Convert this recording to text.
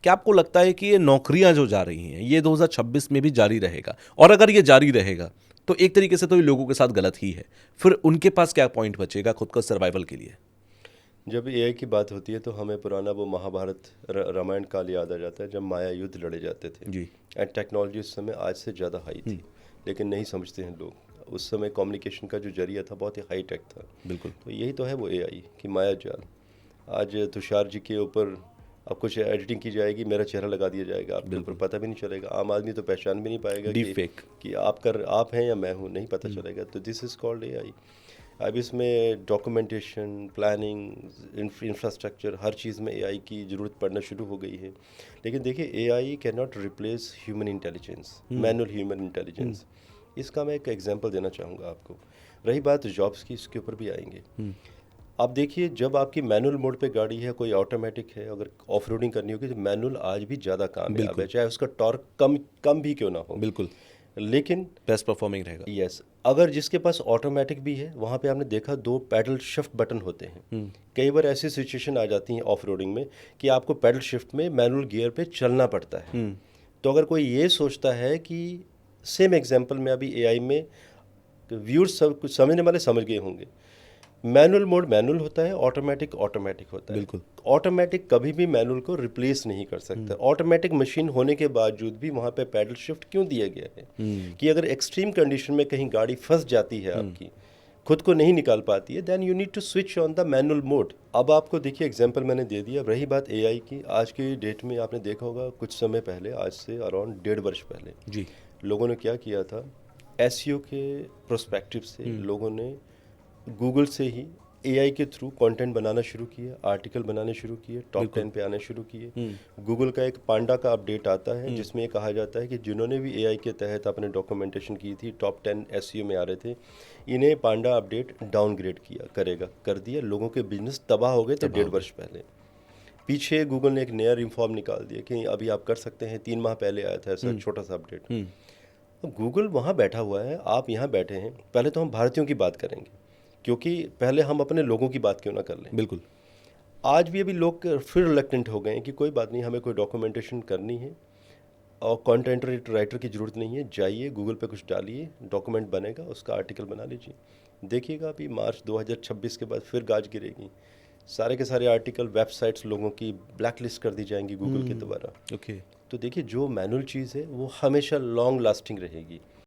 क्या आपको लगता है कि ये नौकरियां जो जा रही हैं ये 2026 में भी जारी रहेगा? और अगर ये जारी रहेगा तो एक तरीके से तो ये लोगों के साथ गलत ही है, फिर उनके पास क्या पॉइंट बचेगा खुद का सर्वाइवल के लिए? जब एआई की बात होती है तो हमें पुराना वो महाभारत रामायण काल याद आ जाता है जब माया युद्ध लड़े जाते थे। जी। एंड टेक्नोलॉजी उस समय आज से ज़्यादा हाई थी, लेकिन नहीं समझते हैं लोग। उस समय कम्युनिकेशन का जो जरिया था बहुत ही हाई टेक था। बिल्कुल। तो यही तो है वो एआई कि माया जाल। आज तुषार जी के ऊपर अब कुछ एडिटिंग की जाएगी, मेरा चेहरा लगा दिया जाएगा, आपके ऊपर पता भी नहीं चलेगा। आम आदमी तो पहचान भी नहीं पाएगा डीप कि फेक। आप हैं या मैं हूँ, नहीं पता चलेगा। तो दिस इज़ कॉल्ड एआई। अब इसमें डॉक्यूमेंटेशन, प्लानिंग, इंफ्रास्ट्रक्चर, हर चीज़ में एआई की ज़रूरत पड़ना शुरू हो गई है। लेकिन देखिए, AI can not replace human intelligence, manual human intelligence. इसका मैं एक एग्जांपल देना चाहूँगा आपको। रही बात जॉब्स की, इसके ऊपर भी आएंगे। आप देखिए, जब आपकी मैनुअल मोड पे गाड़ी है, कोई ऑटोमेटिक है, अगर ऑफ रोडिंग करनी होगी तो मैनुअल आज भी ज़्यादा कामयाब है, चाहे उसका टॉर्क कम कम भी क्यों ना हो। बिल्कुल। लेकिन बेस्ट परफॉर्मिंग रहेगा। यस, अगर जिसके पास ऑटोमेटिक भी है, वहाँ पे आपने देखा दो पैडल शिफ्ट बटन होते हैं। कई बार ऐसी सिचुएशन आ जाती है ऑफ रोडिंग में कि आपको पैडल शिफ्ट में मैनुअल गियर पे चलना पड़ता है। तो अगर कोई ये सोचता है कि सेम एग्जांपल में अभी एआई में व्यूअर्स सब कुछ समझने वाले समझ गए होंगे, मैनुअल मोड मैनुअल होता है, ऑटोमेटिक ऑटोमेटिक होता है। बिल्कुल। ऑटोमेटिक कभी भी मैनुअल को रिप्लेस नहीं कर सकता। ऑटोमेटिक मशीन होने के बावजूद भी वहाँ पे पैडल शिफ्ट क्यों दिया गया है कि अगर एक्सट्रीम कंडीशन में कहीं गाड़ी फंस जाती है, आपकी खुद को नहीं निकाल पाती है, then you need to switch on the manual mode. अब आपको देखिए एग्जांपल मैंने दे दिया। रही बात एआई की, आज की डेट में आपने देखा होगा कुछ समय पहले, आज से अराउंड 1.5 वर्ष पहले, जी। लोगों ने क्या किया था, एसईओ के प्रोस्पेक्टिव से लोगों ने गूगल से ही एआई के थ्रू कंटेंट बनाना शुरू किया, आर्टिकल बनाने शुरू किए, टॉप 10 पे आने शुरू किए। गूगल का एक पांडा का अपडेट आता है जिसमें ये कहा जाता है कि जिन्होंने भी एआई के तहत अपने डॉक्यूमेंटेशन की थी, टॉप 10 एसईओ में आ रहे थे, इन्हें पांडा अपडेट डाउनग्रेड कर दिया। लोगों के बिजनेस तबाह हो गए थे 1.5 वर्ष पहले। पीछे गूगल ने एक नया रिफॉर्म निकाल दिया कि अभी आप कर सकते हैं। 3 माह पहले आया था ऐसा छोटा सा अपडेट। तो गूगल वहाँ बैठा हुआ है, आप यहाँ बैठे हैं। पहले तो हम भारतीयों की बात करेंगे, क्योंकि पहले हम अपने लोगों की बात क्यों ना कर लें। बिल्कुल। आज भी अभी लोग फिर रिलक्टेंट हो गए हैं कि कोई बात नहीं, हमें कोई डॉक्यूमेंटेशन करनी है और कंटेंट राइटर की ज़रूरत नहीं है, जाइए गूगल पे कुछ डालिए, डॉक्यूमेंट बनेगा, उसका आर्टिकल बना लीजिए। देखिएगा अभी मार्च 2026 के बाद फिर गाज गिरेगी। सारे के सारे आर्टिकल, वेबसाइट्स लोगों की ब्लैक लिस्ट कर दी जाएंगी गूगल के द्वारा। ओके। तो देखिए, जो मैनुअल चीज़ है वो हमेशा लॉन्ग लास्टिंग रहेगी।